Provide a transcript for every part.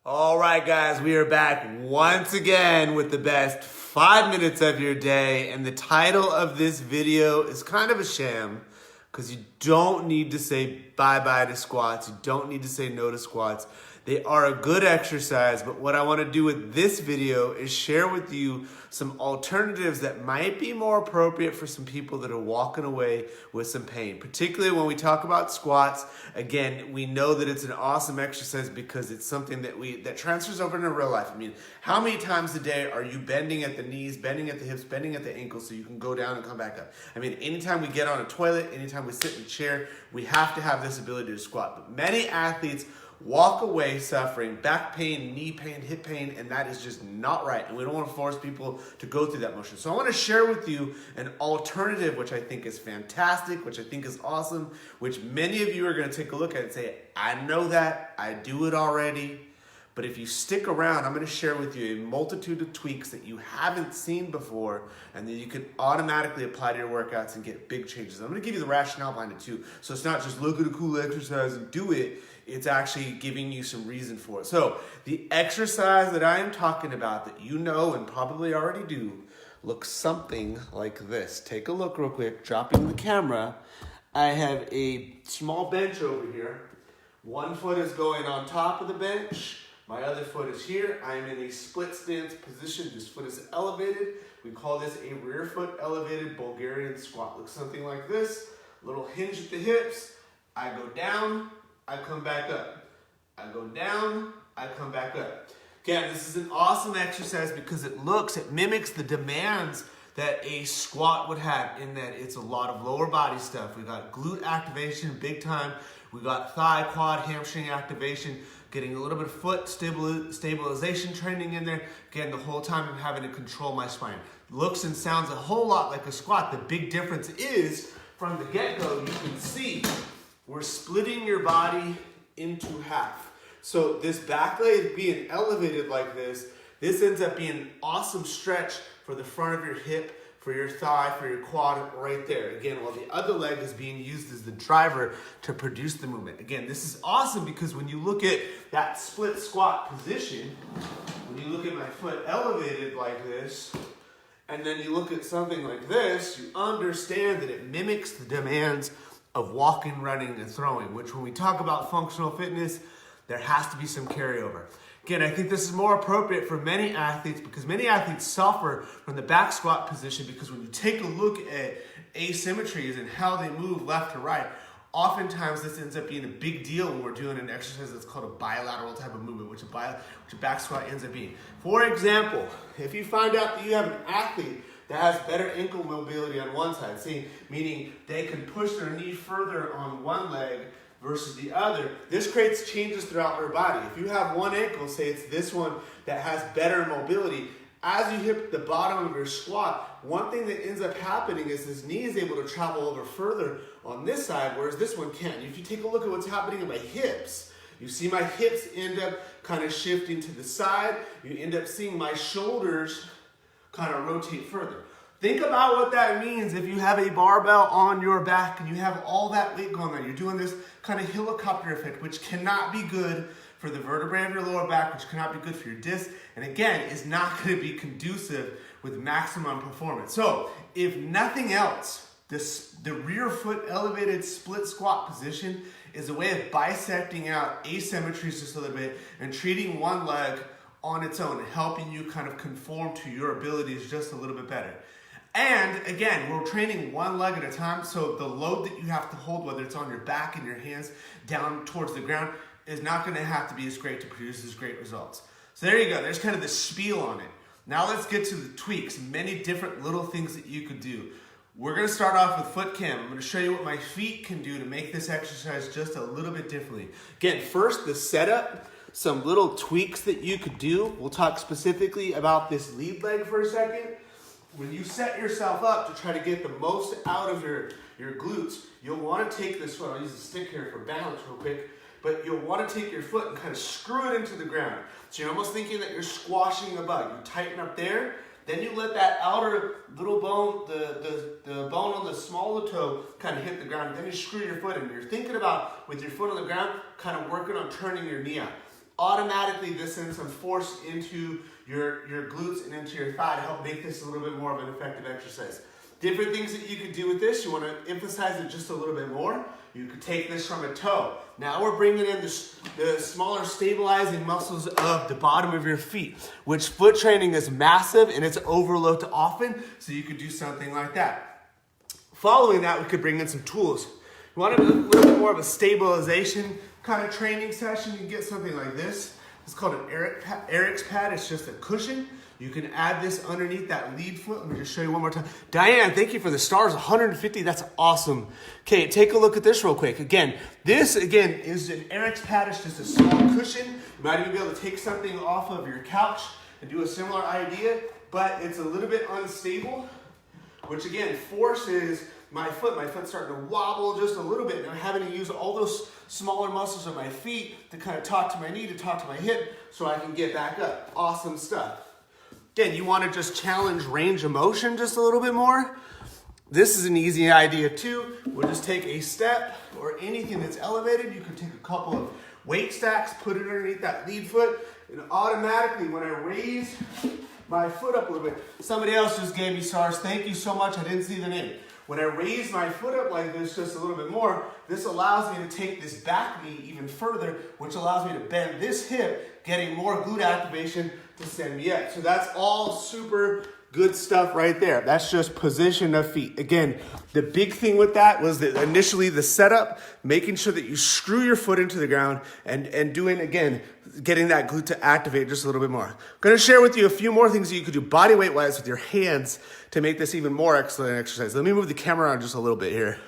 All right, guys, we are back once again with the best 5 minutes of your day. And the title of this video is kind of a sham because you don't need to say bye-bye to squats. You don't need to say no to squats. They are a good exercise, but what I want to do with this video is share with you some alternatives that might be more appropriate for some people that are walking away with some pain. Particularly when we talk about squats, again, we know that it's an awesome exercise because it's something that transfers over into real life. I mean, how many times a day are you bending at the knees, bending at the hips, bending at the ankles so you can go down and come back up? I mean, anytime we get on a toilet, anytime we sit in a chair, we have to have this ability to squat. But many athletes walk away suffering back pain, knee pain, hip pain, and that is just not right. And we don't want to force people to go through that motion. So I want to share with you an alternative, which I think is fantastic, which I think is awesome, which many of you are going to take a look at and say, I know that, I do it already. But if you stick around, I'm going to share with you a multitude of tweaks that you haven't seen before and that you can automatically apply to your workouts and get big changes. I'm going to give you the rationale behind it too. So it's not just look at a cool exercise and do it. It's actually giving you some reason for it. So the exercise that I am talking about that you know and probably already do looks something like this. Take a look real quick, dropping the camera. I have a small bench over here. One foot is going on top of the bench. My other foot is here. I am in a split stance position. This foot is elevated. We call this a rear foot elevated Bulgarian squat. Looks something like this. Little hinge at the hips. I go down, I come back up. I go down, I come back up. Again, this is an awesome exercise because it mimics the demands that a squat would have in that it's a lot of lower body stuff. We got glute activation big time. We got thigh, quad, hamstring activation, getting a little bit of foot stabilization training in there. Again, the whole time I'm having to control my spine. Looks and sounds a whole lot like a squat. The big difference is from the get-go, you can see we're splitting your body into half. So this back leg being elevated like this ends up being an awesome stretch for the front of your hip, for your thigh, for your quad right there. Again, while the other leg is being used as the driver to produce the movement. Again, this is awesome because when you look at that split squat position, when you look at my foot elevated like this, and then you look at something like this, you understand that it mimics the demands of walking, running, and throwing, which when we talk about functional fitness, there has to be some carryover. Again, I think this is more appropriate for many athletes because many athletes suffer from the back squat position because when you take a look at asymmetries and how they move left to right, oftentimes this ends up being a big deal when we're doing an exercise that's called a bilateral type of movement, which a back squat ends up being. For example, if you find out that you have an athlete that has better ankle mobility on one side, meaning they can push their knee further on one leg versus the other, this creates changes throughout their body. If you have one ankle, say it's this one that has better mobility, as you hit the bottom of your squat, one thing that ends up happening is this knee is able to travel over further on this side, whereas this one can't. If you take a look at what's happening in my hips, you see my hips end up kind of shifting to the side. You end up seeing my shoulders kind of rotate further. Think about what that means if you have a barbell on your back and you have all that weight going on. You're doing this kind of helicopter effect, which cannot be good for the vertebrae of your lower back, which cannot be good for your disc, and again, is not going to be conducive with maximum performance. So, if nothing else, the rear foot elevated split squat position is a way of bisecting out asymmetries just a little bit and treating one leg on its own and helping you kind of conform to your abilities just a little bit better. And again, we're training one leg at a time, so the load that you have to hold, whether it's on your back and your hands down towards the ground, is not going to have to be as great to produce as great results. So there you go. There's kind of the spiel on it. Now let's get to the tweaks, many different little things that you could do. We're going to start off with foot cam. I'm going to show you what my feet can do to make this exercise just a little bit differently. Again, first, the setup, some little tweaks that you could do. We'll talk specifically about this lead leg for a second. When you set yourself up to try to get the most out of your glutes, you'll want to take this foot. I'll use a stick here for balance real quick. But you'll want to take your foot and kind of screw it into the ground. So you're almost thinking that you're squashing a bug. You tighten up there, then you let that outer little bone, the bone on the small toe kind of hit the ground. Then you screw your foot in. You're thinking about, with your foot on the ground, kind of working on turning your knee out. automatically this sends some force into your glutes and into your thigh to help make this a little bit more of an effective exercise. Different things that you could do with this. You want to emphasize it just a little bit more. You could take this from a toe. Now we're bringing in the smaller stabilizing muscles of the bottom of your feet, which foot training is massive and it's overlooked often, so you could do something like that. Following that, we could bring in some tools. You want a little bit more of a stabilization kind of training session, you can get something like this. It's called an Eric's pad. It's just a cushion. You can add this underneath that lead foot. Let me just show you one more time. Diane, thank you for the stars, 150, that's awesome. Okay, take a look at this real quick. Again, this is an Eric's pad. It's just a small cushion. You might even be able to take something off of your couch and do a similar idea, but it's a little bit unstable, which again forces my foot's starting to wobble just a little bit, and I'm having to use all those smaller muscles of my feet to kind of talk to my knee, to talk to my hip, so I can get back up. Awesome stuff. Again, you want to just challenge range of motion just a little bit more. This is an easy idea too. We'll just take a step or anything that's elevated. You can take a couple of weight stacks, put it underneath that lead foot, and automatically when I raise my foot up a little bit, somebody else just gave me stars. Thank you so much. I didn't see the name. When I raise my foot up like this just a little bit more, this allows me to take this back knee even further, which allows me to bend this hip, getting more glute activation to send me up. So that's all super good stuff right there. That's just position of feet. Again, the big thing with that was that initially the setup, making sure that you screw your foot into the ground and doing, again, getting that glute to activate just a little bit more. I'm going to share with you a few more things that you could do body weight wise with your hands to make this even more excellent exercise. Let me move the camera around just a little bit here.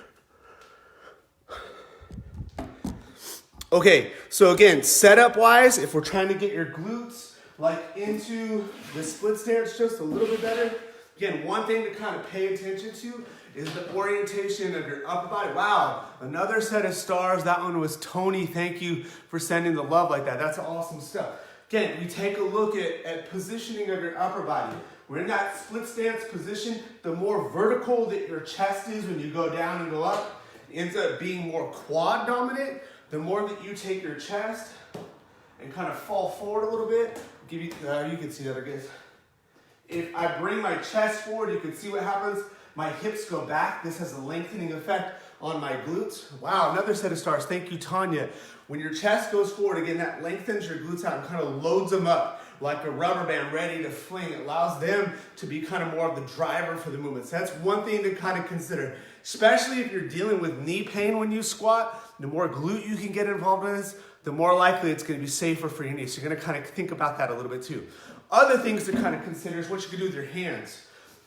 Okay, so again, setup wise, if we're trying to get your glutes like into the split stance just a little bit better, again, one thing to kind of pay attention to is the orientation of your upper body. Wow, another set of stars. That one was Tony. Thank you for sending the love like that. That's awesome stuff. Again, we take a look at positioning of your upper body. We're in that split stance position. The more vertical that your chest is when you go down and go up, it ends up being more quad dominant. The more that you take your chest and kind of fall forward a little bit, you can see that, I guess. If I bring my chest forward, you can see what happens. My hips go back. This has a lengthening effect on my glutes. Wow, another set of stars. Thank you, Tanya. When your chest goes forward, again, that lengthens your glutes out and kind of loads them up like a rubber band ready to fling. It allows them to be kind of more of the driver for the movement. So that's one thing to kind of consider, especially if you're dealing with knee pain when you squat. The more glute you can get involved in this, the more likely it's going to be safer for your knees. So you're going to kind of think about that a little bit too. Other things to kind of consider is what you can do with your hands.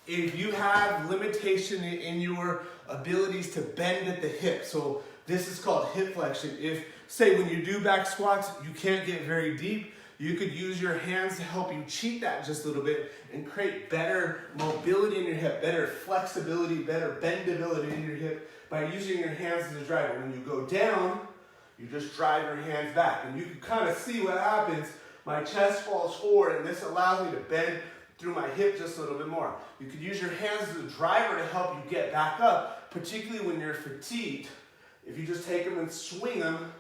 If you have limitation in your abilities to bend at the hip, so this is called hip flexion. If, say, when you do back squats, you can't get very deep, you could use your hands to help you cheat that just a little bit and create better mobility in your hip, better flexibility, better bendability in your hip by using your hands as a driver. When you go down, you just drive your hands back. And you can kind of see what happens. My chest falls forward, and this allows me to bend through my hip just a little bit more. You could use your hands as a driver to help you get back up, particularly when you're fatigued. If you just take them and swing them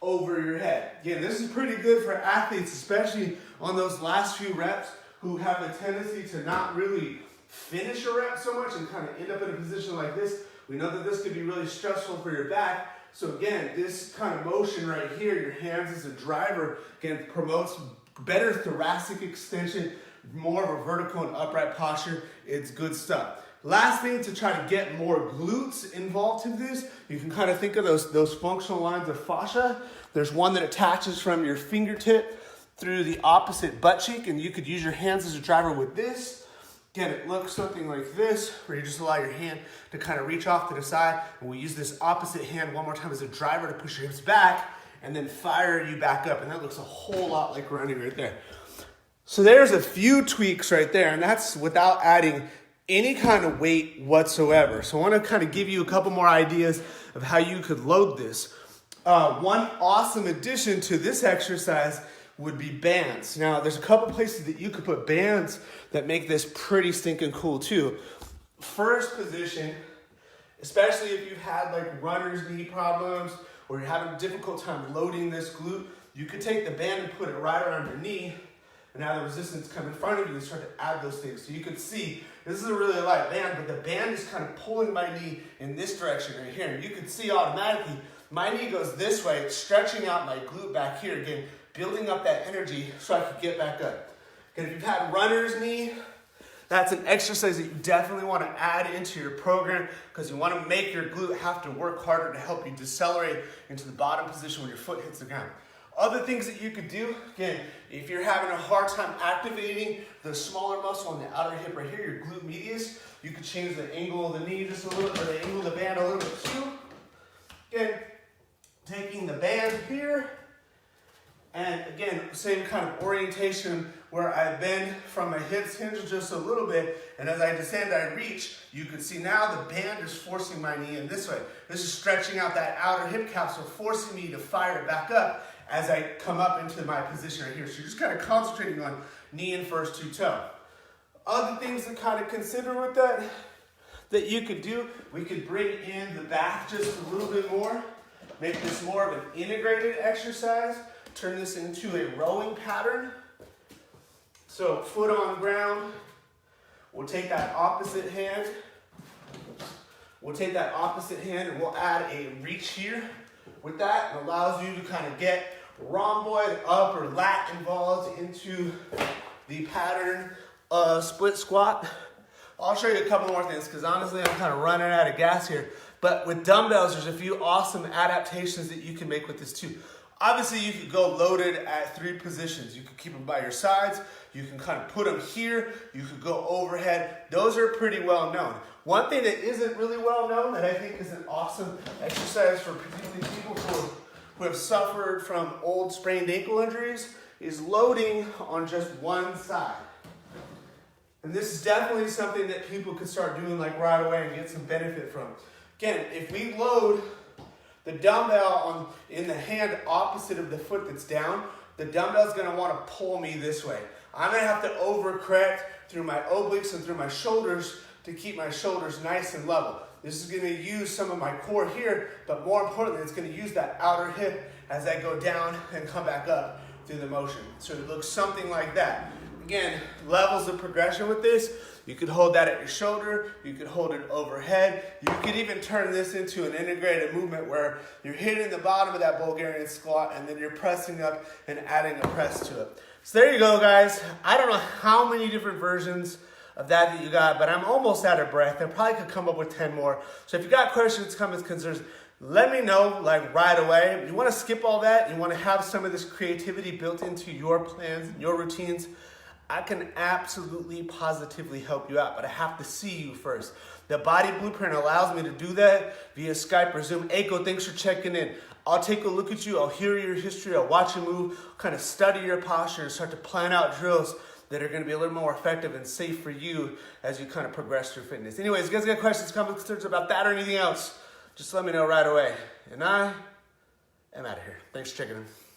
over your head. Again, this is pretty good for athletes, especially on those last few reps who have a tendency to not really finish a rep so much and kind of end up in a position like this. We know that this could be really stressful for your back. So again, this kind of motion right here, your hands as a driver, again, promotes better thoracic extension, more of a vertical and upright posture. It's good stuff. Last thing, to try to get more glutes involved in this, you can kind of think of those functional lines of fascia. There's one that attaches from your fingertip through the opposite butt cheek, and you could use your hands as a driver with this. Again, it looks something like this, where you just allow your hand to kind of reach off to the side, and we use this opposite hand one more time as a driver to push your hips back, and then fire you back up, and that looks a whole lot like running right there. So there's a few tweaks right there, and that's without adding any kind of weight whatsoever. So I want to kind of give you a couple more ideas of how you could load this. One awesome addition to this exercise would be bands. Now, there's a couple places that you could put bands that make this pretty stinking cool too. First position, especially if you've had like runner's knee problems or you're having a difficult time loading this glute, You could take the band and put it right around your knee, and now the resistance come in front of you and start to add those things. So you can see, this is a really light band, but the band is kind of pulling my knee in this direction right here. And you can see automatically, my knee goes this way, it's stretching out my glute back here again, building up that energy so I can get back up. And if you've had runner's knee, that's an exercise that you definitely want to add into your program because you want to make your glute have to work harder to help you decelerate into the bottom position when your foot hits the ground. Other things that you could do, again, if you're having a hard time activating the smaller muscle on the outer hip right here, your glute medius, you could change the angle of the knee just a little bit, or the angle of the band a little bit too. Again, taking the band here, and again, same kind of orientation where I bend from my hips hinge just a little bit, and as I descend, I reach. You can see now the band is forcing my knee in this way. This is stretching out that outer hip capsule, forcing me to fire it back up as I come up into my position right here. So you're just kind of concentrating on knee and first two toe. Other things to kind of consider with that you could do, we could bring in the back just a little bit more, make this more of an integrated exercise, turn this into a rowing pattern. So foot on ground, we'll take that opposite hand, and we'll add a reach here. With that, it allows you to kind of get rhomboid, up or lat involved into the pattern split squat. I'll show you a couple more things because honestly I'm kind of running out of gas here. But with dumbbells, there's a few awesome adaptations that you can make with this too. Obviously you could go loaded at 3 positions. You could keep them by your sides. You can kind of put them here. You could go overhead. Those are pretty well known. One thing that isn't really well known that I think is an awesome exercise for particularly people who have suffered from old sprained ankle injuries is loading on just one side. And this is definitely something that people could start doing like right away and get some benefit from. Again, if we load the dumbbell in the hand opposite of the foot that's down, the dumbbell's gonna wanna pull me this way. I'm gonna have to overcorrect through my obliques and through my shoulders to keep my shoulders nice and level. This is gonna use some of my core here, but more importantly, it's gonna use that outer hip as I go down and come back up through the motion. So it looks something like that. Again, levels of progression with this. You could hold that at your shoulder. You could hold it overhead. You could even turn this into an integrated movement where you're hitting the bottom of that Bulgarian squat and then you're pressing up and adding a press to it. So there you go, guys. I don't know how many different versions of that you got, but I'm almost out of breath. I probably could come up with 10 more. So if you got questions, comments, concerns, let me know like right away. If you want to skip all that, you want to have some of this creativity built into your plans and your routines, I can absolutely positively help you out, but I have to see you first. The Body Blueprint allows me to do that via Skype or Zoom. Aiko, thanks for checking in. I'll take a look at you. I'll hear your history. I'll watch you move, kind of study your posture and start to plan out drills that are going to be a little more effective and safe for you as you kind of progress through fitness. Anyways, you guys got questions, comments, concerns about that or anything else, just let me know right away. And I am out of here. Thanks for checking in.